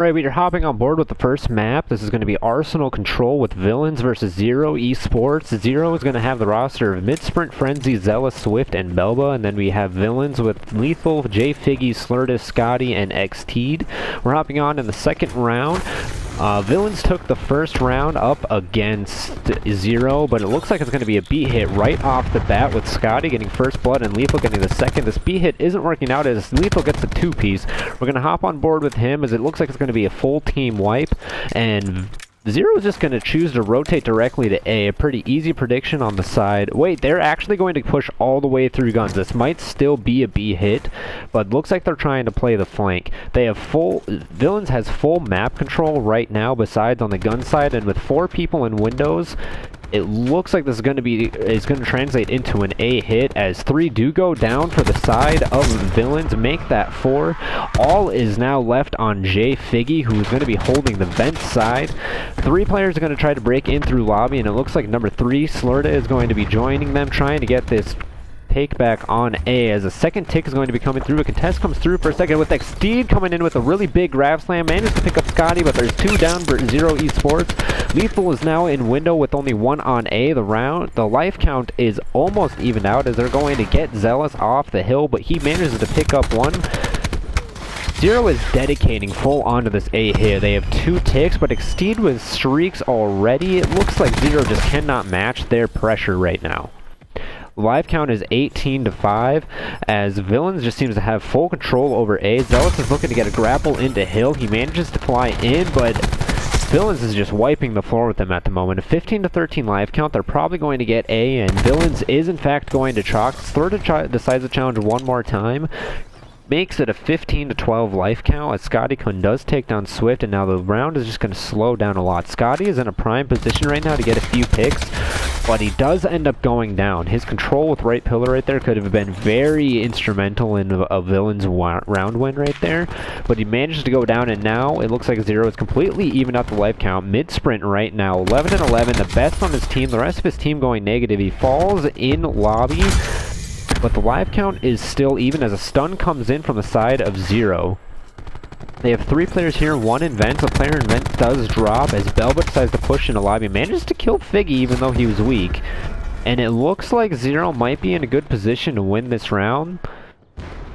Alright, we are hopping on board with the first map. This is going to be Arsenal Control with Villains versus Zero Esports. Zero is going to have the roster of Mid-Sprint, Frenzy, Zealous, Swift, and Belba. And then we have Villains with Lethal, J Figgy, Slurtus, Scotty, and XT'd. We're hopping on in the second round. Villains took the first round up against Zero, but it looks like it's going to be a beat hit right off the bat with Scotty getting first blood and Lethal getting the second. This beat hit isn't working out as Lethal gets a two-piece. We're going to hop on board with him as it looks like it's going to be a full team wipe, and Zero is just going to choose to rotate directly to A. A pretty easy prediction on the side. Wait, they're actually going to push all the way through guns. This might still be a B hit, but looks like they're trying to play the flank. They have Villains has full map control right now besides on the gun side, and with 4 people in windows, it looks like this is going to translate into an A hit as 3 do go down for the side of Villains, make that 4. All is now left on J Figgy, who is going to be holding the vent side. 3 players are going to try to break in through lobby, and it looks like number 3, Slurta, is going to be joining them, trying to get this take back on A as a second tick is going to be coming through. A contest comes through for a second with XT'd coming in with a really big grab slam. Manages to pick up Scotty, but there's 2 down for Zero Esports. Lethal is now in window with only 1 on A. The life count is almost evened out as they're going to get Zealous off the hill, but he manages to pick up 1. Zero is dedicating full onto this A hit. They have 2 ticks, but XT'd with streaks already. It looks like Zero just cannot match their pressure right now. Live count is 18-5, as Villains just seems to have full control over A. Zealous is looking to get a grapple into Hill. He manages to fly in, but Villains is just wiping the floor with them at the moment. A 15-13 live count. They're probably going to get A, and Villains is in fact going to chalk. Slurta decides to challenge one more time. Makes it a 15-12 life count as Scotty does take down Swift, and now the round is just going to slow down a lot. Scotty is in a prime position right now to get a few picks, but he does end up going down. His control with right pillar right there could have been very instrumental in a Villain's round win right there, but he manages to go down, and now it looks like Zero is completely even out the life count. Mid-sprint right now, 11-11, the best on his team. The rest of his team going negative. He falls in lobby, but the live count is still even as a stun comes in from the side of Zero. They have 3 players here, 1 in vent. A player in vent does drop as Belba decides to push into lobby. Manages to kill Figgy even though he was weak. And it looks like Zero might be in a good position to win this round.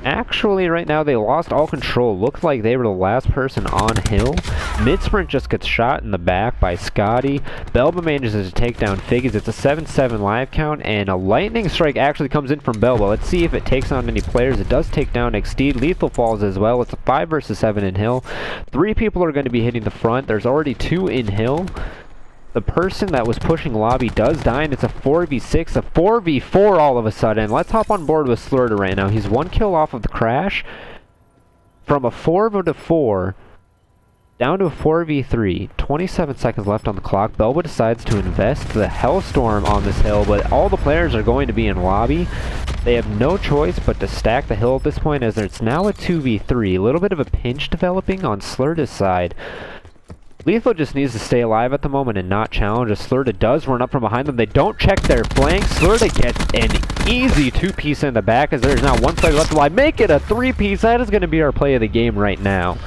Actually, right now, they lost all control. Looked like they were the last person on hill. Mid-sprint just gets shot in the back by Scotty. Belba manages to take down Figgies. It's a 7-7 live count, and a lightning strike actually comes in from Belba. Let's see if it takes on any players. It does take down XT'd. Lethal falls as well. It's a 5 versus 7 in hill. 3 people are going to be hitting the front. There's already 2 in hill. The person that was pushing lobby does die, and it's a 4v6, a 4v4 all of a sudden. Let's hop on board with Slurta right now. He's 1 kill off of the crash. From a 4v4 down to a 4v3. 27 seconds left on the clock. Belba decides to invest the Hellstorm on this hill, but all the players are going to be in lobby. They have no choice but to stack the hill at this point, as it's now a 2v3. A little bit of a pinch developing on Slurta's side. Lethal just needs to stay alive at the moment and not challenge, as Slurta does run up from behind them. They don't check their flanks. Slurta gets an easy 2-piece in the back as there's now 1 player left alive. Make it a 3-piece. That is going to be our play of the game right now.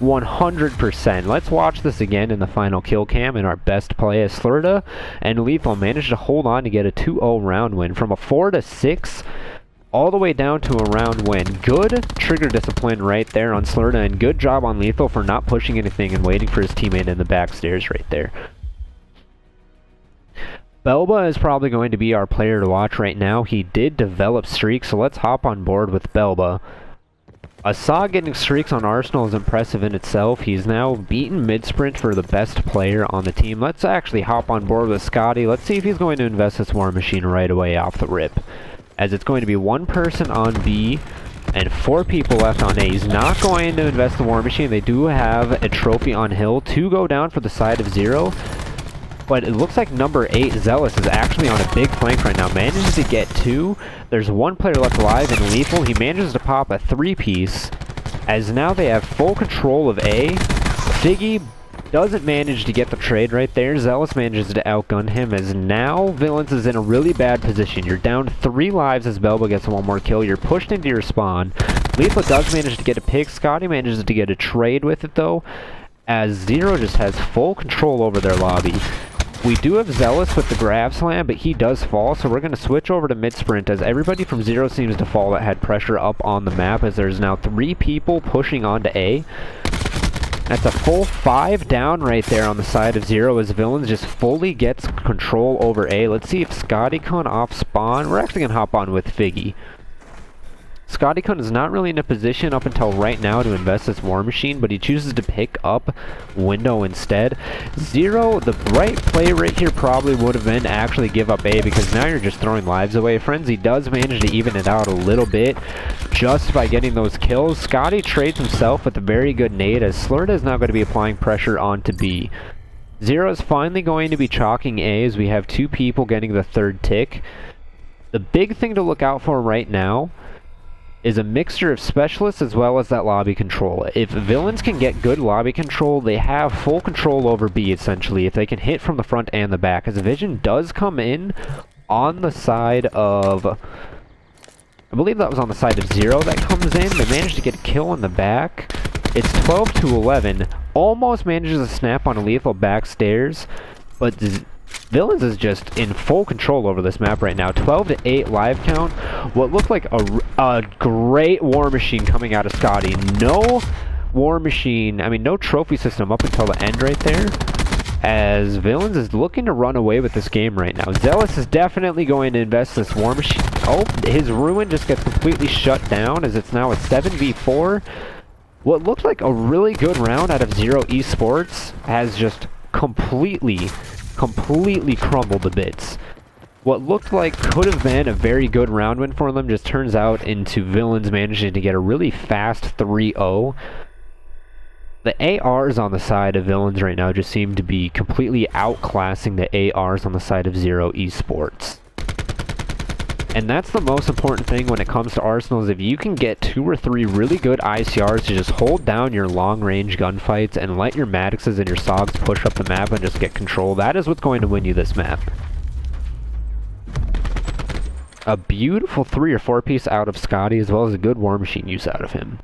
100%. Let's watch this again in the final kill cam, and our best play as Slurta and Lethal managed to hold on to get a 2-0 round win from a 4-6. All the way down to a round win. Good trigger discipline right there on Slurta, and good job on Lethal for not pushing anything and waiting for his teammate in the back stairs right there. Belba is probably going to be our player to watch right now. He did develop streaks, so let's hop on board with Belba. Assad getting streaks on Arsenal is impressive in itself. He's now beaten mid-sprint for the best player on the team. Let's actually hop on board with Scotty. Let's see if he's going to invest this War Machine right away off the rip, as it's going to be 1 person on B and 4 people left on A. He's not going to invest the War Machine. They do have a trophy on hill. 2 go down for the side of Zero, but it looks like number 8, Zealous, is actually on a big flank right now. Manages to get 2. There's 1 player left alive in Lethal. He manages to pop a 3-piece, as now they have full control of A. Figgy Doesn't manage to get the trade right there. Zealous manages to outgun him as now Villains is in a really bad position. You're down 3 lives as Belba gets one more kill. You're pushed into your spawn. Lethal does manage to get a pick. Scotty manages to get a trade with it though, as Zero just has full control over their lobby. We do have Zealous with the grab slam, but he does fall, so we're going to switch over to mid-sprint as everybody from Zero seems to fall that had pressure up on the map, as there's now 3 people pushing onto A. That's a full 5 down right there on the side of Zero as Villains just fully gets control over A. Let's see if ScottyCon off spawn. We're actually going to hop on with Figgy. ScottyCon is not really in a position up until right now to invest this War Machine, but he chooses to pick up Window instead. Zero, the right play right here probably would have been to actually give up A, because now you're just throwing lives away. Frenzy does manage to even it out a little bit just by getting those kills. Scotty trades himself with a very good nade as Slurda is now going to be applying pressure onto B. Zero is finally going to be chalking A as we have 2 people getting the 3rd tick. The big thing to look out for right now is a mixture of specialists as well as that lobby control. If Villains can get good lobby control, they have full control over B essentially, if they can hit from the front and the back. As Vision does come in on the side of, I believe that was on the side of Zero that comes in. They managed to get a kill in the back. It's 12 to 11. Almost manages to snap on a lethal backstairs, but Villains is just in full control over this map right now. 12 to 8 live count. What looked like a great War Machine coming out of Scotty. No War Machine, I mean no trophy system up until the end right there, as Villains is looking to run away with this game right now. Zealous is definitely going to invest this War Machine. Oh, his Ruin just gets completely shut down as it's now a 7v4. What looked like a really good round out of Zero Esports has just completely crumbled to bits. What looked like could have been a very good round win for them just turns out into Villains managing to get a really fast 3-0. The ARs on the side of Villains right now just seem to be completely outclassing the ARs on the side of Zero Esports. And that's the most important thing when it comes to Arsenal, is if you can get 2 or 3 really good ICRs to just hold down your long-range gunfights and let your Maddoxes and your Sogs push up the map and just get control, that is what's going to win you this map. A beautiful 3 or 4 piece out of Scotty, as well as a good War Machine use out of him.